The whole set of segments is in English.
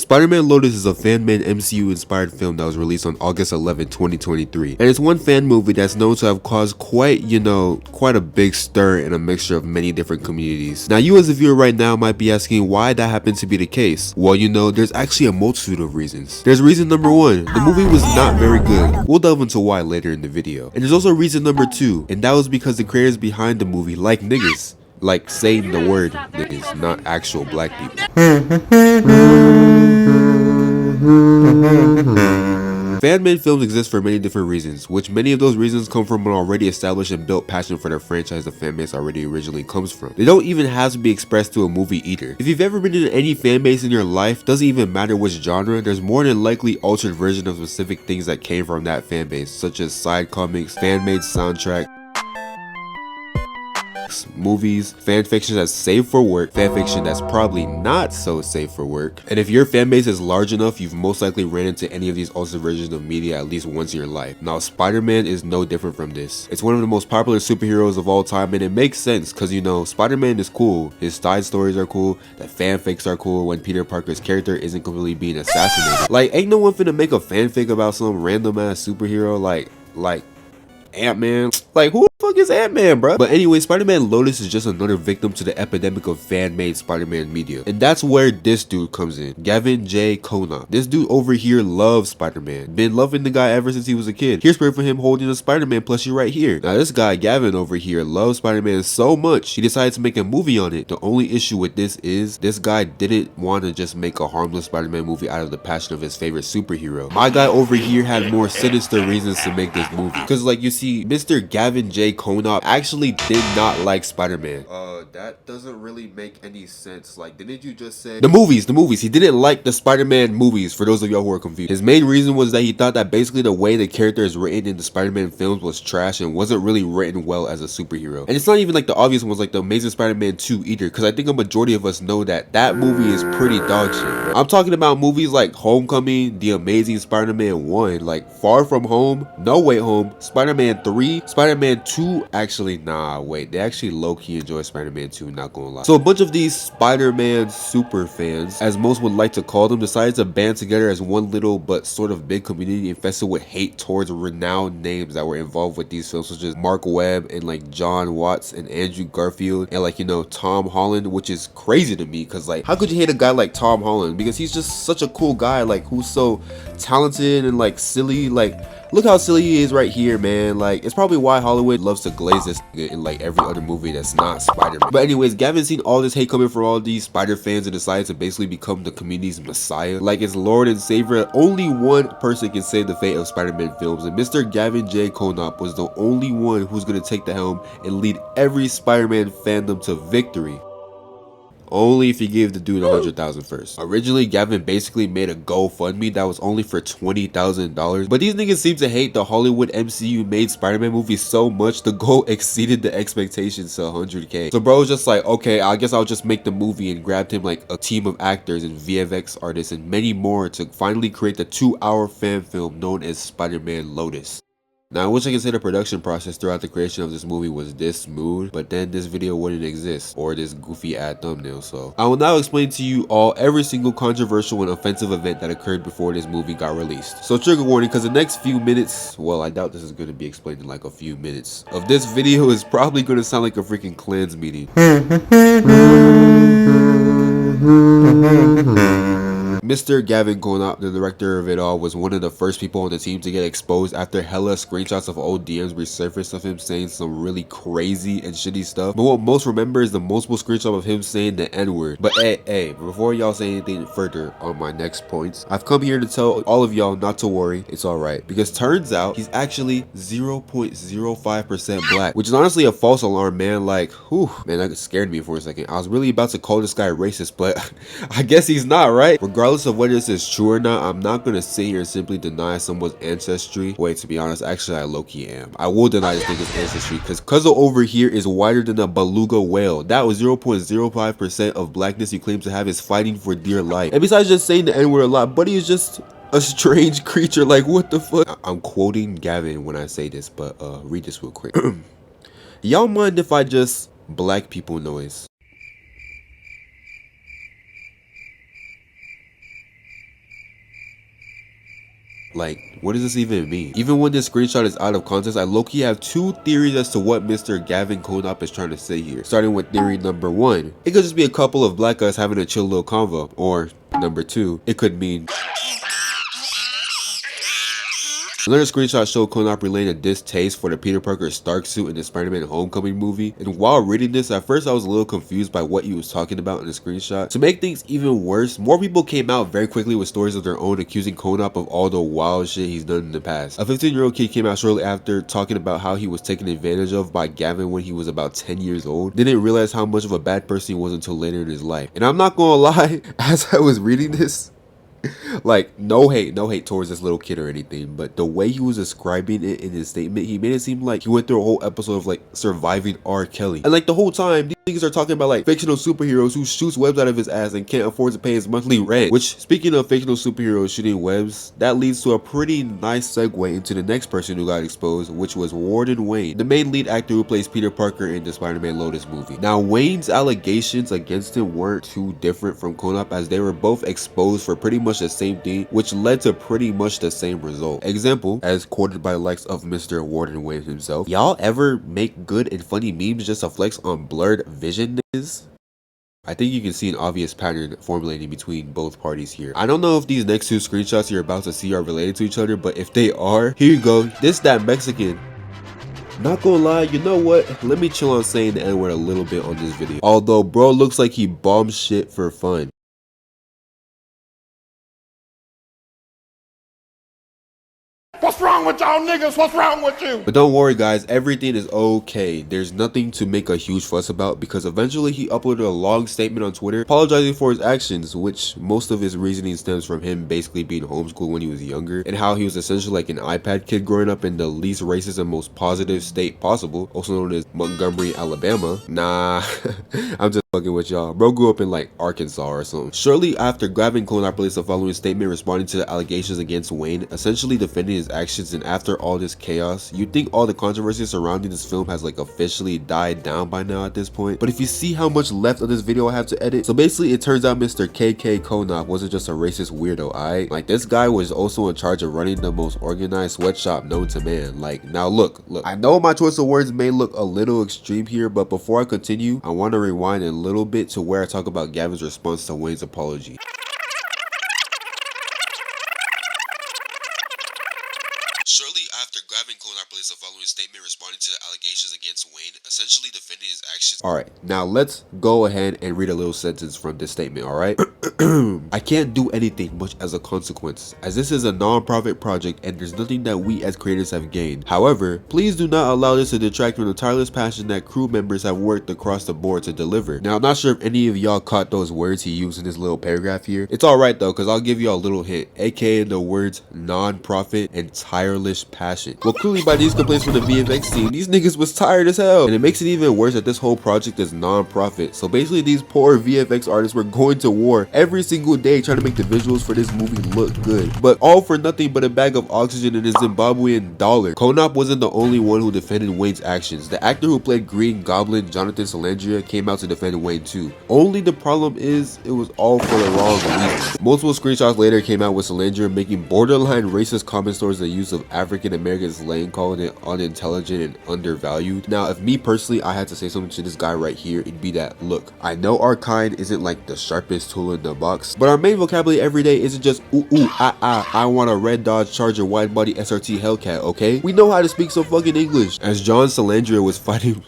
Spider-Man Lotus is a fan-made MCU-inspired film that was released on August 11, 2023, and it's one fan movie that's known to have caused quite a big stir in a mixture of many different communities. Now, you as a viewer right now might be asking why that happens to be the case. Well, there's actually a multitude of reasons. There's reason number one, the movie was not very good. We'll delve into why later in the video. And there's also reason number two, and that was because the creators behind the movie like niggas. Like saying the word niggas, not actual black people. Fan-made films exist for many different reasons, which many of those reasons come from an already established and built passion for their franchise the fanbase already originally comes from. They don't even have to be expressed to a movie either. If you've ever been in any fanbase in your life, doesn't even matter which genre, there's more than likely altered version of specific things that came from that fanbase, such as side comics, fan-made soundtrack, movies, fanfiction that's safe for work, fanfiction that's probably not so safe for work. And if your fanbase is large enough, you've most likely ran into any of these altered versions of media at least once in your life. Now, Spider-Man is no different from this. It's one of the most popular superheroes of all time, and it makes sense because Spider-Man is cool, his side stories are cool, the fanfics are cool when Peter Parker's character isn't completely being assassinated. Like, ain't no one finna make a fanfic about some random ass superhero like Ant-Man. Like, who the fuck is Ant-Man, bro? But anyway, Spider-Man Lotus is just another victim to the epidemic of fan-made Spider-Man media. And that's where this dude comes in. Gavin J. Konop. This dude over here loves Spider-Man. Been loving the guy ever since he was a kid. Here's proof for him holding a Spider-Man plushie right here. Now, this guy, Gavin over here, loves Spider-Man so much, he decided to make a movie on it. The only issue with this is, this guy didn't want to just make a harmless Spider-Man movie out of the passion of his favorite superhero. My guy over here had more sinister reasons to make this movie. Because, like, you see, Mr. Gavin J. Konop actually did not like Spider-Man. That doesn't really make any sense. Like, didn't you just say the movies? He didn't like the Spider-Man movies, for those of y'all who are confused. His main reason was that he thought that basically the way the character is written in the Spider-Man films was trash and wasn't really written well as a superhero. And it's not even like the obvious ones like the Amazing Spider-Man 2 either, because I think a majority of us know that that movie is pretty dog shit. I'm talking about movies like Homecoming, The Amazing Spider-Man 1, like Far From Home, No Way Home, Spider-Man 3, Spider-Man 2, actually, nah, wait, they actually low-key enjoy Spider-Man 2, not gonna lie. So a bunch of these Spider-Man super fans, as most would like to call them, decided to band together as one little but sort of big community infested with hate towards renowned names that were involved with these films, such as Mark Webb and like John Watts and Andrew Garfield and like, Tom Holland, which is crazy to me because like, how could you hate a guy like Tom Holland? Because he's just such a cool guy, like who's so talented and like silly. Like, look how silly he is right here, man. Like, it's probably why Hollywood loves to glaze this in like every other movie that's not Spider-Man. But anyways, Gavin seen all this hate coming from all these Spider fans and decided to basically become the community's messiah. Like his Lord and Savior. Only one person can save the fate of Spider-Man films, and Mr. Gavin J. Konop was the only one who's gonna take the helm and lead every Spider-Man fandom to victory. Only if you gave the dude 100,000 first. Originally, Gavin basically made a GoFundMe that was only for $20,000, but these niggas seem to hate the Hollywood MCU made Spider-Man movies so much, the goal exceeded the expectations to 100K. So bro was just like, okay, I guess I'll just make the movie, and grabbed him like a team of actors and VFX artists and many more to finally create the 2-hour fan film known as Spider-Man Lotus. Now, I wish I could say the production process throughout the creation of this movie was this smooth, but then this video wouldn't exist, or this goofy ad thumbnail. So I will now explain to you all every single controversial and offensive event that occurred before this movie got released. So trigger warning, because the next few minutes, well, I doubt this is going to be explained in like a few minutes, of this video is probably going to sound like a freaking Klans meeting. Mr. Gavin Konop, the director of it all, was one of the first people on the team to get exposed after hella screenshots of old DMs resurfaced of him saying some really crazy and shitty stuff. But what most remember is the multiple screenshots of him saying the N-word. But hey, before y'all say anything further on my next points, I've come here to tell all of y'all not to worry, it's alright. Because turns out he's actually 0.05% black, which is honestly a false alarm, man. Like, whew, man, that scared me for a second. I was really about to call this guy racist, but I guess he's not, right? Regardless of whether this is true or not, I'm not gonna sit here and simply deny someone's ancestry. Wait, to be honest, actually I low-key am. I will deny this nigga's ancestry because Cuzzo over here is whiter than a beluga whale. That was 0.05% of blackness you claim to have is fighting for dear life. And besides just saying the N-word a lot, Buddy is just a strange creature. Like, what the fuck? I'm quoting Gavin when I say this, but read this real quick. Y'all mind if I just black people noise? Like, what does this even mean? Even when this screenshot is out of context, I low-key have two theories as to what Mr. Gavin Konop is trying to say here. Starting with theory number one, it could just be a couple of black guys having a chill little convo. Or number two, it could mean another screenshot showed Konop relaying a distaste for the Peter Parker Stark suit in the Spider-Man Homecoming movie, and while reading this, at first I was a little confused by what he was talking about in the screenshot. To make things even worse, more people came out very quickly with stories of their own accusing Konop of all the wild shit he's done in the past. A 15-year-old kid came out shortly after talking about how he was taken advantage of by Gavin when he was about 10 years old. Didn't realize how much of a bad person he was until later in his life. And I'm not gonna lie, as I was reading this, like, no hate towards this little kid or anything, but the way he was describing it in his statement, he made it seem like he went through a whole episode of like surviving R. Kelly. And like the whole time, these niggas are talking about like fictional superheroes who shoots webs out of his ass and can't afford to pay his monthly rent. Which, speaking of fictional superheroes shooting webs, that leads to a pretty nice segue into the next person who got exposed, which was Warden Wayne, the main lead actor who plays Peter Parker in the Spider-Man Lotus movie. Now, Wayne's allegations against him weren't too different from Konop, as they were both exposed for pretty much the same thing, which led to pretty much the same result. Example, as quoted by the likes of Mr. Warden Wayne himself, y'all ever make good and funny memes just to flex on blurred vision niggas? I think you can see an obvious pattern formulating between both parties here. I don't know if these next two screenshots you're about to see are related to each other, but if they are, here you go. This that Mexican. Not gonna lie, you know what? Let me chill on saying the N-word a little bit on this video. Although bro looks like he bombed shit for fun. What's wrong with y'all niggas? What's wrong with you? But don't worry guys, everything is okay. There's nothing to make a huge fuss about, because eventually he uploaded a long statement on Twitter apologizing for his actions, which most of his reasoning stems from him basically being homeschooled when he was younger, and how he was essentially like an iPad kid growing up in the least racist and most positive state possible, also known as Montgomery, Alabama. Nah, I'm just fucking with y'all. Bro grew up in like Arkansas or something. Shortly after, Gavin Konop released the following statement responding to the allegations against Wayne, essentially defending his actions. And after all this chaos, you'd think all the controversy surrounding this film has like officially died down by now at this point. But if you see how much left of this video I have to edit, so basically it turns out Mr. KK Konop wasn't just a racist weirdo, alright? Like, this guy was also in charge of running the most organized sweatshop known to man. Like, now look, I know my choice of words may look a little extreme here, but before I continue, I want to rewind a little bit to where I talk about Gavin's response to Wayne's apology. Shortly after, Gavin Konop released the following statement responding to the allegations against Wayne, essentially defending his actions. Alright, now let's go ahead and read a little sentence from this statement, alright? I can't do anything much as a consequence, as this is a non-profit project and there's nothing that we as creators have gained. However, please do not allow this to detract from the tireless passion that crew members have worked across the board to deliver. Now, I'm not sure if any of y'all caught those words he used in this little paragraph here. It's alright though, because I'll give you a little hint, aka the words non-profit and tireless passion. Well, clearly by these complaints from the VFX team, these niggas was tired as hell. And it makes it even worse that this whole project is non-profit. So basically these poor VFX artists were going to war every single day trying to make the visuals for this movie look good. But all for nothing but a bag of oxygen and a Zimbabwean dollar. Konop wasn't the only one who defended Wayne's actions. The actor who played Green Goblin, Jonathan Salandria, came out to defend Wayne too. Only the problem is, it was all for the wrong reasons. Multiple screenshots later came out with Salandria making borderline racist comments towards the use of African American slang, calling it unintelligent and undervalued. Now, if me personally, I had to say something to this guy right here, it'd be that, look, I know our kind isn't like the sharpest tool in the box, but our main vocabulary every day isn't just ooh ooh ah ah, I want a red Dodge Charger wide body SRT Hellcat, okay? We know how to speak some fucking English. As John Salandria was fighting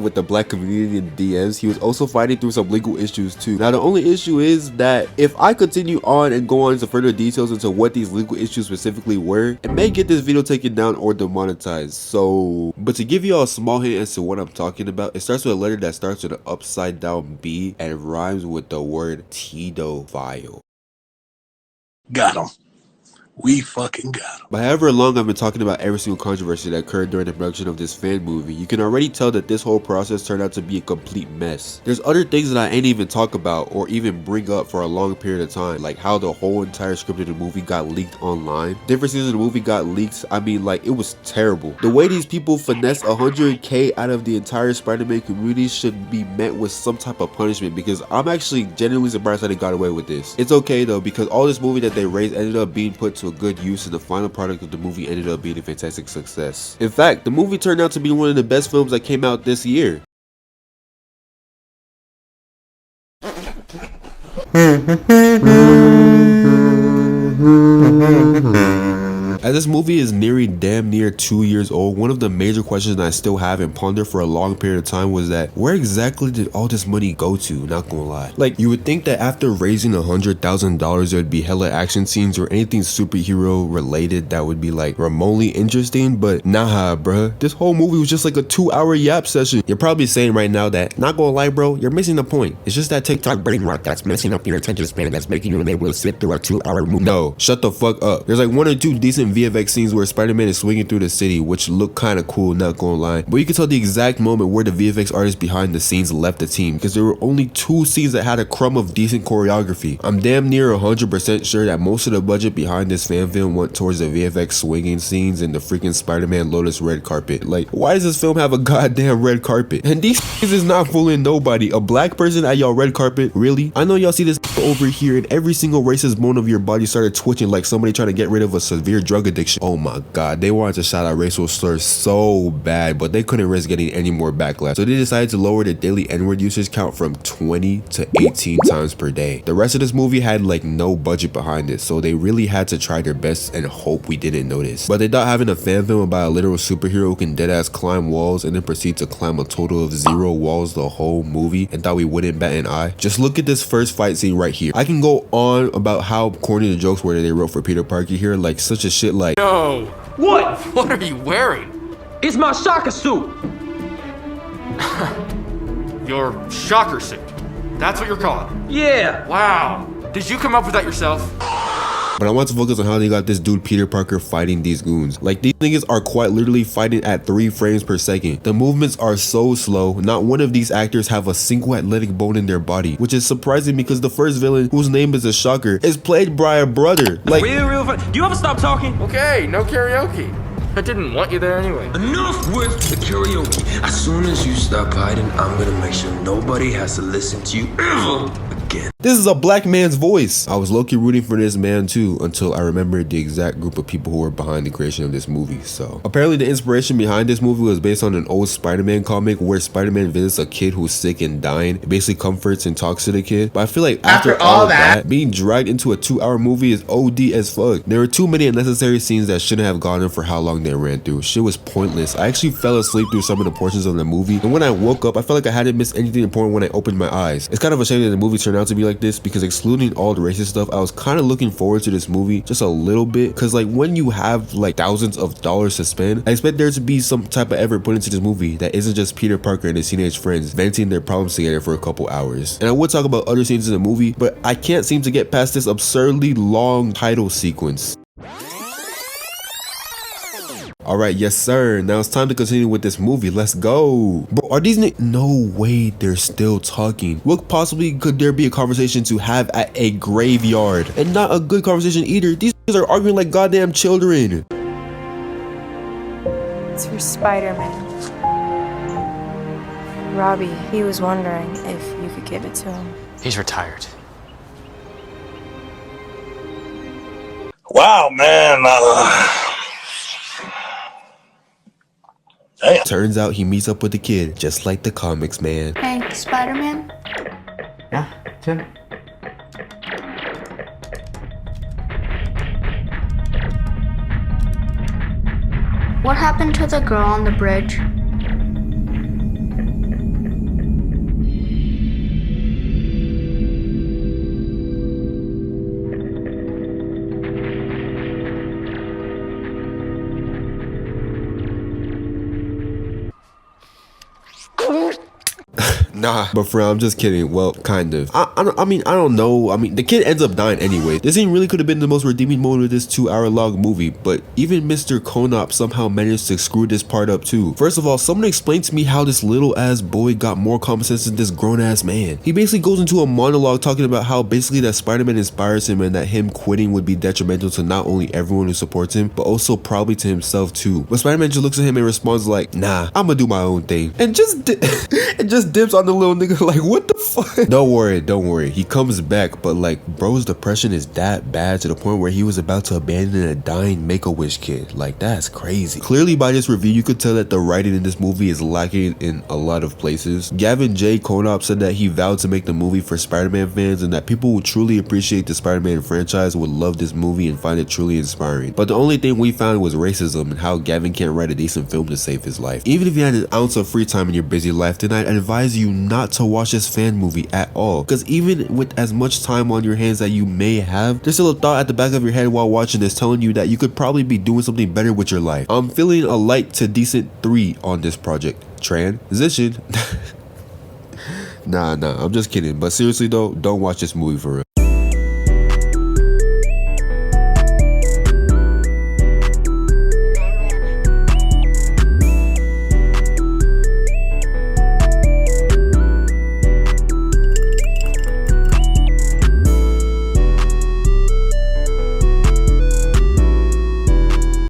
with the black community in DMs, he was also fighting through some legal issues too. Now, the only issue is that if I continue on and go on into further details into what these legal issues specifically were, it may get this video taken down or demonetized. So, but to give you all a small hint as to what I'm talking about, it starts with a letter that starts with an upside down B and rhymes with the word Tito file. Got him. We fucking got him. But however long I've been talking about every single controversy that occurred during the production of this fan movie, you can already tell that this whole process turned out to be a complete mess. There's other things that I ain't even talk about or even bring up for a long period of time, like how the whole entire script of the movie got leaked online. Different scenes of the movie got leaked. I mean, like, it was terrible. The way these people finesse 100K out of the entire Spider-Man community should be met with some type of punishment, because I'm actually genuinely surprised that they got away with this. It's okay though, because all this movie that they raised ended up being put to a good use, and the final product of the movie ended up being a fantastic success. In fact, the movie turned out to be one of the best films that came out this year. As this movie is nearing damn near 2 years old, one of the major questions that I still have and ponder for a long period of time was that, where exactly did all this money go to? Not gonna lie. Like, you would think that after raising $100,000 there would be hella action scenes or anything superhero related that would be like remotely interesting, but nah bruh. This whole movie was just like a 2-hour yap session. You're probably saying right now that, not gonna lie bro, you're missing the point. It's just that TikTok brain rot that's messing up your attention span, that's making you unable to sit through a 2-hour movie. No, shut the fuck up. There's like 1 or 2 decent VFX scenes where Spider-Man is swinging through the city, which look kinda cool, not gonna lie. But you can tell the exact moment where the VFX artists behind the scenes left the team, because there were only 2 scenes that had a crumb of decent choreography. I'm damn near 100% sure that most of the budget behind this fan film went towards the VFX swinging scenes and the freaking Spider-Man Lotus red carpet. Like, why does this film have a goddamn red carpet? And these is not fooling nobody. A black person at y'all red carpet? Really? I know y'all see this over here and every single racist bone of your body started twitching like somebody trying to get rid of a severe drug addiction. Oh my god, they wanted to shout out racial slurs so bad, but they couldn't risk getting any more backlash, so they decided to lower the daily N-word usage count from 20 to 18 times per day. The rest of this movie had like no budget behind it, so they really had to try their best and hope we didn't notice. But they thought having a fan film about a literal superhero who can deadass climb walls and then proceed to climb a total of 0 walls the whole movie and thought we wouldn't bat an eye. Just look at this first fight scene right here. I can go on about how corny the jokes were that they wrote for Peter Parker here, like such a shit like, No. What? What are you wearing? It's my shocker suit. Your shocker suit. That's what you're called. Yeah. Wow. Did you come up with that yourself? But I want to focus on how they got this dude Peter Parker fighting these goons. Like, these niggas are quite literally fighting at 3 frames per second. The movements are so slow. Not one of these actors have a single athletic bone in their body, which is surprising because the first villain, whose name is a shocker, is played by a brother. Like, Real fun. Do you ever stop talking? Okay, no karaoke. I didn't want you there anyway. Enough with the karaoke. As soon as you stop hiding, I'm gonna make sure nobody has to listen to you ever again. this is a black man's voice. I was low-key rooting for this man too until I remembered the exact group of people who were behind the creation of this movie. So apparently the inspiration behind this movie was based on an old Spider-Man comic where Spider-Man visits a kid who's sick and dying. It basically comforts and talks to the kid. But I feel like after all of that, being dragged into a 2-hour movie is OD as fuck. There were too many unnecessary scenes that shouldn't have gone on for how long they ran through. Shit was pointless. I actually fell asleep through some of the portions of the movie, and when I woke up I felt like I hadn't missed anything important when I opened my eyes. It's kind of a shame that the movie turned out to be like this, because excluding all the racist stuff, I was kind of looking forward to this movie just a little bit, because like when you have like thousands of dollars to spend, I expect there to be some type of effort put into this movie that isn't just Peter Parker and his teenage friends venting their problems together for a couple hours. And I would talk about other scenes in the movie, but I can't seem to get past this absurdly long title sequence. Alright, yes sir, now it's time to continue with this movie. Let's go. Bro, are these no way they're still talking. What possibly could there be a conversation to have at a graveyard? And not a good conversation either. These are arguing like goddamn children. It's for Spider-Man. Robbie, he was wondering if you could give it to him. He's retired. Wow, man. Damn. Turns out he meets up with the kid, just like the comics, man. Hey, Spider-Man? Yeah, Tim? What happened to the girl on the bridge? Nah, but for real, I'm just kidding. Well, kind of. I mean, I don't know. I mean, the kid ends up dying anyway. This scene really could have been the most redeeming moment of this 2-hour long movie, but even Mr. Konop somehow managed to screw this part up too. First of all, someone explain to me how this little ass boy got more common sense than this grown ass man. He basically goes into a monologue talking about how basically that Spider-Man inspires him and that him quitting would be detrimental to not only everyone who supports him, but also probably to himself too. But Spider-Man just looks at him and responds like, nah, I'ma do my own thing. And just dips on the little nigga like, what the fuck? Don't worry. He comes back, but like, bro's depression is that bad to the point where he was about to abandon a dying Make-A-Wish kid. Like, that's crazy. Clearly by this review, you could tell that the writing in this movie is lacking in a lot of places. Gavin J. Konop said that he vowed to make the movie for Spider-Man fans and that people who truly appreciate the Spider-Man franchise would love this movie and find it truly inspiring. But the only thing we found was racism and how Gavin can't write a decent film to save his life. Even if you had an ounce of free time in your busy life, then I'd advise you not to watch this fan movie at all. Because even with as much time on your hands that you may have, there's still a thought at the back of your head while watching this telling you that you could probably be doing something better with your life. I'm feeling a light to decent 3 on this project. Transition. Nah, I'm just kidding. But seriously though, don't watch this movie for real.